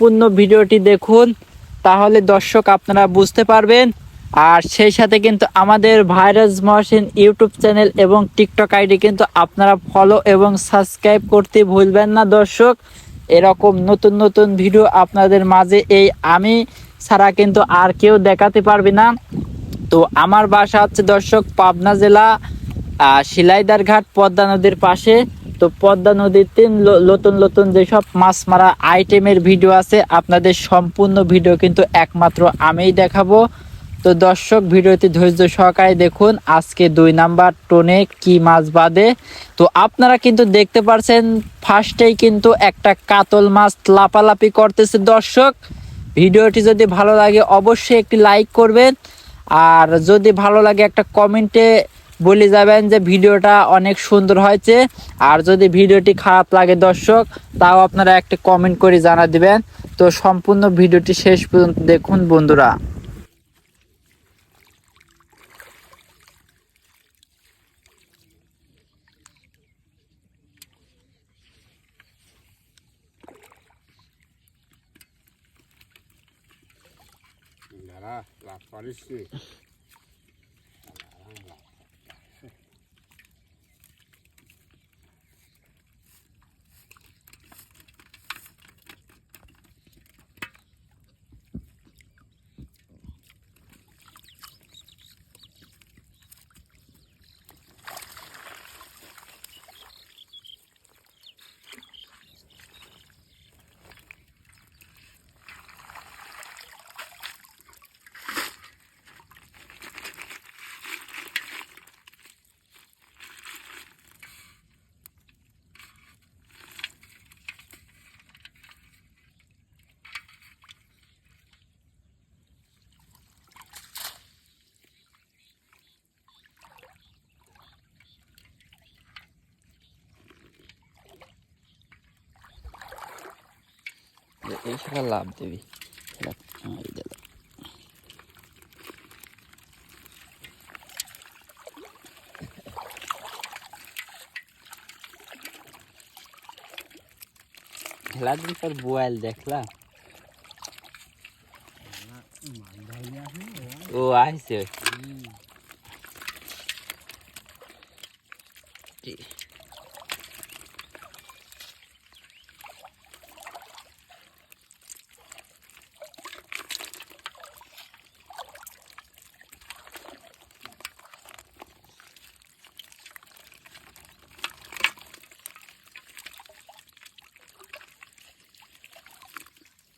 সম্পূর্ণ ভিডিওটি দেখুন, তাহলে দর্শক আপনারা বুঝতে পারবেন। আর সেই সাথে কিন্তু আমাদের ভাইরাস মহসিন ইউটিউব চ্যানেল এবং টিকটক আইডি কিন্তু আপনারা ফলো এবং সাবস্ক্রাইব করতে ভুলবেন না দর্শক। এরকম নতুন নতুন ভিডিও আপনাদের মাঝে এই আমি ছাড়া কিন্তু আর কেউ দেখাতে পারবে না। তো আমার বাসা হচ্ছে দর্শক পাবনা জেলা শিলাইদার ঘাট পদ্মা নদীর পাশে। তো পদ্মা নদীতে নতুন নতুন যেসব মাছ মারা আইটেমের ভিডিও আছে আপনাদের সম্পূর্ণ ভিডিও কিন্তু একমাত্র আমিই দেখাবো। তো দর্শক ভিডিওটি ধৈর্য সহকারে দেখুন, আজকে 2 নাম্বার টোনে কি মাছ বাদে। তো আপনারা কিন্তু দেখতে পাচ্ছেন ফার্স্টেই কিন্তু একটা কাতল মাছ লাপালাপি করতেছে দর্শক। ভিডিওটি যদি ভালো লাগে অবশ্যই একটি লাইক করবেন, আর যদি ভালো লাগে একটা কমেন্টে বলে যাবেন যে ভিডিওটা অনেক সুন্দর হয়েছে। আর যদি ভিডিওটি খারাপ লাগে দর্শক তাও আপনারা একটা কমেন্ট করে জানা দিবেন। তো সম্পূর্ণ ভিডিওটি শেষ পর্যন্ত দেখুন বন্ধুরা। লাভ পারিছি এই শালা লাভ দেবি খেলা দিন পর বোয়াল দেখলা ও আইছে।